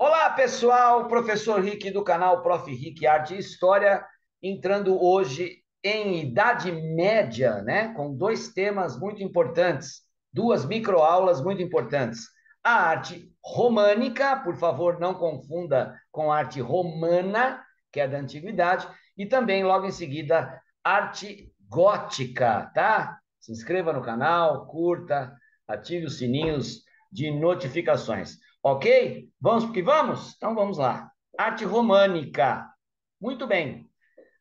Olá, pessoal, professor Rick do canal Prof. Rick Arte e História, entrando hoje em Idade Média, né, com dois temas muito importantes, duas microaulas muito importantes. A arte românica, por favor, não confunda com a arte romana, que é da antiguidade, e também, logo em seguida, arte gótica, tá? Se inscreva no canal, curta, ative os sininhos de notificações. Ok? Vamos porque vamos? Então vamos lá. Arte românica. Muito bem.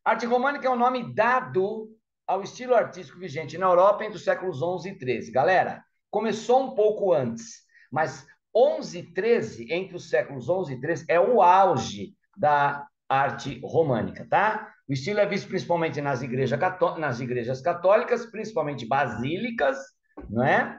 Arte românica é o nome dado ao estilo artístico vigente na Europa entre os séculos 11 e 13. Galera, começou um pouco antes, mas 11 e 13, entre os séculos 11 e 13, é o auge da arte românica, tá? O estilo é visto principalmente nas igrejas católicas, principalmente basílicas, não é?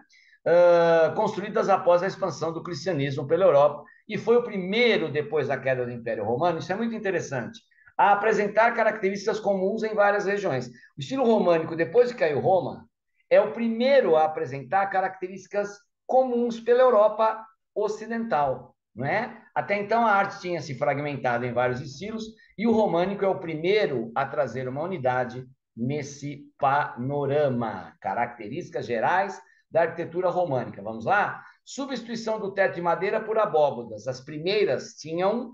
Construídas após a expansão do cristianismo pela Europa, e foi o primeiro depois da queda do Império Romano. Isso é muito interessante, a apresentar características comuns em várias regiões. O estilo românico, depois de caiu Roma, é o primeiro a apresentar características comuns pela Europa ocidental, não é? Até então a arte tinha se fragmentado em vários estilos e o românico é o primeiro a trazer uma unidade nesse panorama. Características gerais da arquitetura românica. Vamos lá? Substituição do teto de madeira por abóbodas. As primeiras tinham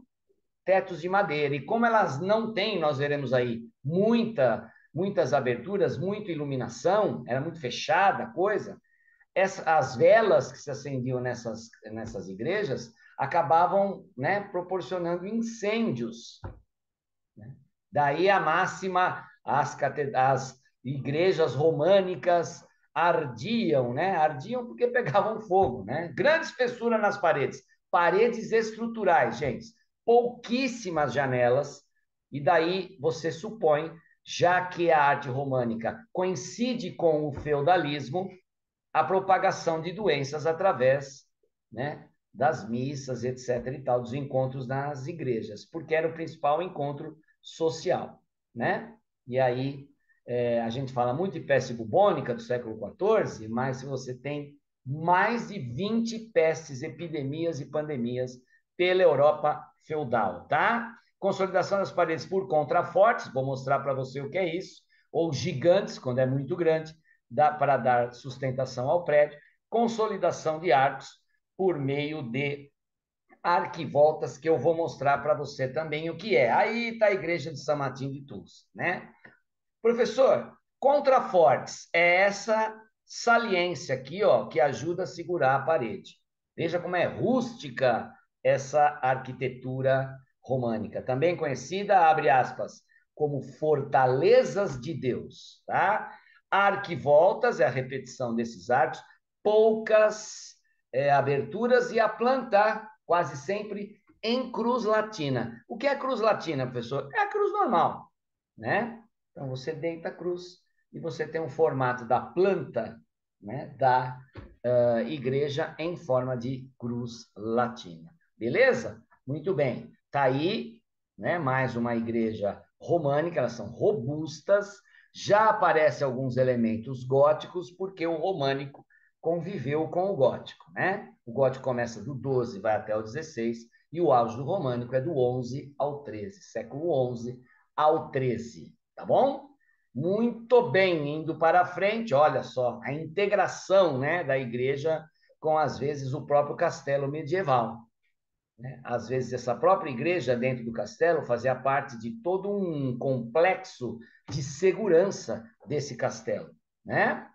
tetos de madeira. E como elas não têm, nós veremos aí, muitas aberturas, muita iluminação, era muito fechada a coisa, as velas que se acendiam nessas igrejas acabavam, né, proporcionando incêndios. Né? Daí a máxima, as igrejas românicas ardiam, né? Ardiam porque pegavam fogo, né? Grande espessura nas paredes, paredes estruturais, gente, pouquíssimas janelas, e daí você supõe, já que a arte românica coincide com o feudalismo, a propagação de doenças através, né, das missas, etc. e tal, dos encontros nas igrejas, porque era o principal encontro social, né? E aí a gente fala muito de peste bubônica do século XIV, mas se você tem mais de 20 pestes, epidemias e pandemias pela Europa feudal, tá? Consolidação das paredes por contrafortes, vou mostrar para você o que é isso, ou gigantes, quando é muito grande, para dar sustentação ao prédio, consolidação de arcos por meio de arquivoltas, que eu vou mostrar para você também o que é. Aí está a igreja de São Martim de Tours, né? Professor, contrafortes é essa saliência aqui, ó, que ajuda a segurar a parede. Veja como é rústica essa arquitetura românica, também conhecida, abre aspas, como fortalezas de Deus, tá? Arquivoltas é a repetição desses arcos, poucas aberturas e a planta quase sempre em cruz latina. O que é cruz latina, professor? É a cruz normal, né? Então, você deita a cruz e você tem um formato da planta, né, da igreja em forma de cruz latina. Beleza? Muito bem. Está aí, né, mais uma igreja românica, elas são robustas, já aparecem alguns elementos góticos, porque o românico conviveu com o gótico, né? O gótico começa do 12, vai até o 16, e o auge do românico é do 11 ao 13, século 11 ao 13, tá bom? Muito bem, indo para frente, olha só, a integração, né, da igreja com, às vezes, o próprio castelo medieval. Né? Às vezes, essa própria igreja dentro do castelo fazia parte de todo um complexo de segurança desse castelo. Né?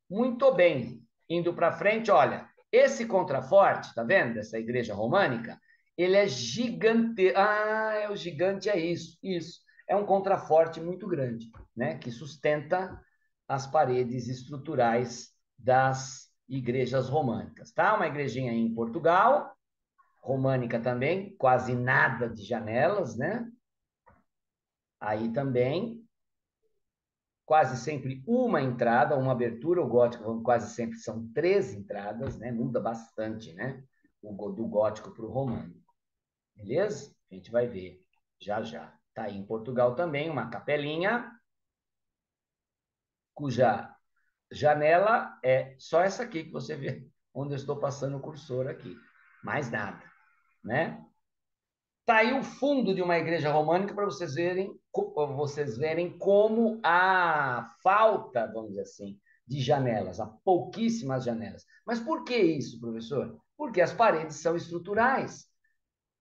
Muito bem, indo para frente, olha, esse contraforte, tá vendo, dessa igreja românica, ele é gigante. Ah, é o gigante, é isso, isso. É um contraforte muito grande, né, que sustenta as paredes estruturais das igrejas românicas, tá? Uma igrejinha em Portugal, românica também, quase nada de janelas, né? Aí também quase sempre uma entrada, uma abertura, o gótico quase sempre são três entradas, né? Muda bastante, né? Do gótico para o românico. Beleza? A gente vai ver já já. Tá aí em Portugal também uma capelinha, cuja janela é só essa aqui que você vê, onde eu estou passando o cursor aqui. Mais nada, né? Tá aí o fundo de uma igreja românica para vocês verem como a falta, vamos dizer assim, de janelas, há pouquíssimas janelas. Mas por que isso, professor? Porque as paredes são estruturais.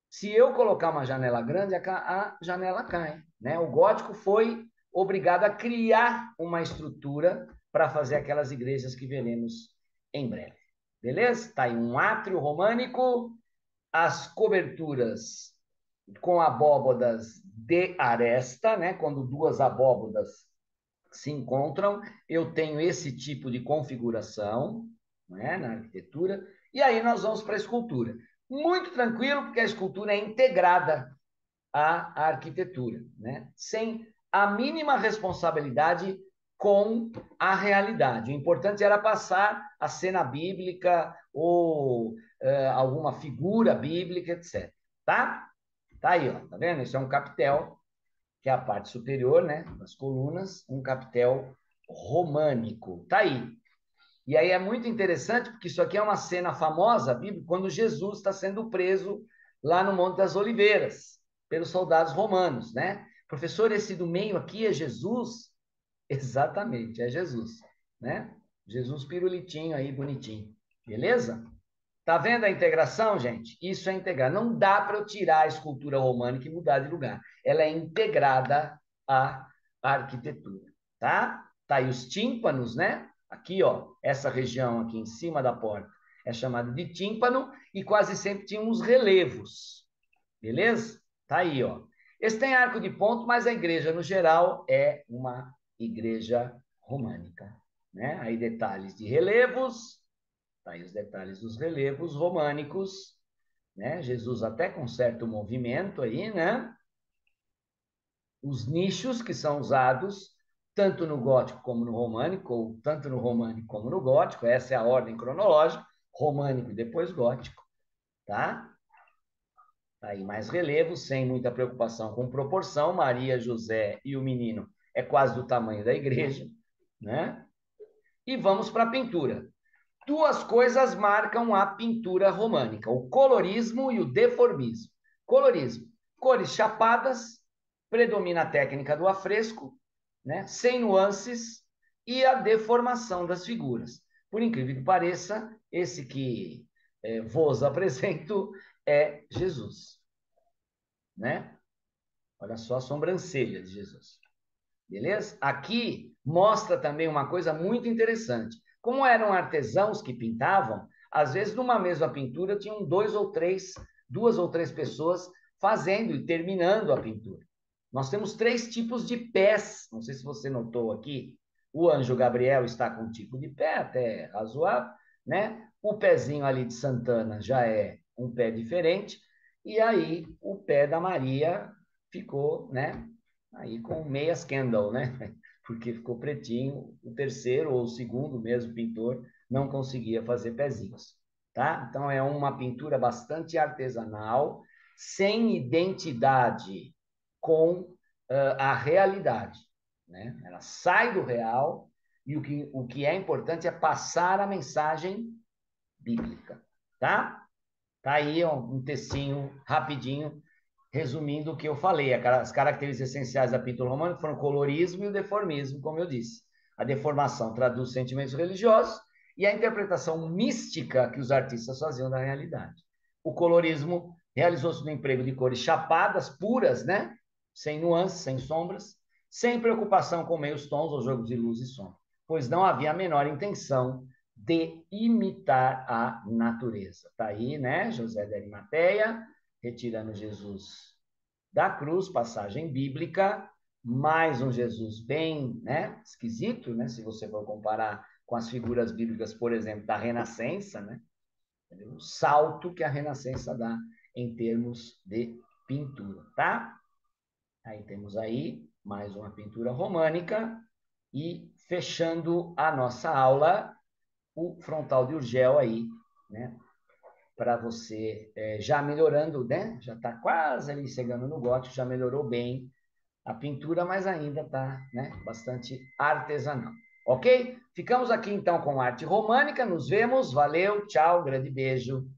Se eu colocar uma janela grande, a janela cai, né? O gótico foi obrigado a criar uma estrutura para fazer aquelas igrejas que veremos em breve. Beleza? Tá aí um átrio românico, as coberturas com abóbodas de aresta, né? Quando duas abóbodas se encontram, eu tenho esse tipo de configuração, né, na arquitetura, e aí nós vamos para a escultura. Muito tranquilo, porque a escultura é integrada à arquitetura, né? Sem a mínima responsabilidade com a realidade. O importante era passar a cena bíblica ou alguma figura bíblica, etc. Tá? Tá aí, ó, tá vendo? Isso é um capitel, que é a parte superior, né, das colunas, um capitel românico. Tá aí. E aí é muito interessante, porque isso aqui é uma cena famosa, bíblica, quando Jesus está sendo preso lá no Monte das Oliveiras, pelos soldados romanos, né? Professor, esse do meio aqui é Jesus? Exatamente, é Jesus, né? Jesus pirulitinho aí, bonitinho. Beleza? Tá vendo a integração, gente? Isso é integrar. Não dá para eu tirar a escultura românica e mudar de lugar. Ela é integrada à arquitetura, tá? Tá aí os tímpanos, né? Aqui, ó, essa região aqui em cima da porta é chamada de tímpano e quase sempre tinha uns relevos, beleza? Tá aí, ó. Esse tem arco de ponto, mas a igreja no geral é uma igreja românica, né? Aí detalhes de relevos. Tá aí os detalhes dos relevos românicos, né? Jesus até com certo movimento aí, né? Os nichos que são usados tanto no gótico como no românico, ou tanto no românico como no gótico, essa é a ordem cronológica, românico e depois gótico, tá? Tá aí mais relevos, sem muita preocupação com proporção, Maria, José e o menino é quase do tamanho da igreja, né? E vamos para a pintura. Duas coisas marcam a pintura românica: o colorismo e o deformismo. Colorismo, cores chapadas, predomina a técnica do afresco, né? Sem nuances, e a deformação das figuras. Por incrível que pareça, esse que vos apresento é Jesus, né? Olha só a sobrancelha de Jesus. Beleza? Aqui mostra também uma coisa muito interessante. Como eram artesãos que pintavam, às vezes numa mesma pintura tinham duas ou três pessoas fazendo e terminando a pintura. Nós temos três tipos de pés. Não sei se você notou aqui. O anjo Gabriel está com um tipo de pé até razoável, né? O pezinho ali de Santana já é um pé diferente. E aí o pé da Maria ficou, né? Aí com meias Kendall, né? Porque ficou pretinho, o terceiro ou o segundo mesmo pintor não conseguia fazer pezinhos, tá? Então é uma pintura bastante artesanal, sem identidade com a realidade, né? Ela sai do real e o que é importante é passar a mensagem bíblica, tá? Tá aí ó, um textinho rapidinho resumindo o que eu falei, as características essenciais da pintura românica foram o colorismo e o deformismo, como eu disse. A deformação traduz sentimentos religiosos e a interpretação mística que os artistas faziam da realidade. O colorismo realizou-se no emprego de cores chapadas, puras, né? Sem nuances, sem sombras, sem preocupação com meios tons ou jogos de luz e som, pois não havia a menor intenção de imitar a natureza. Tá aí, né? José de Arimateia, retirando Jesus da cruz, passagem bíblica, mais um Jesus bem, né, esquisito, né, se você for comparar com as figuras bíblicas, por exemplo, da Renascença, né, o salto que a Renascença dá em termos de pintura, tá? Aí temos aí mais uma pintura românica e fechando a nossa aula, o frontal de Urgel aí, né, para você já melhorando, né? Já está quase ali chegando no gótico, já melhorou bem a pintura, mas ainda está, né, bastante artesanal. Ok? Ficamos aqui então com arte românica, nos vemos, valeu, tchau, grande beijo.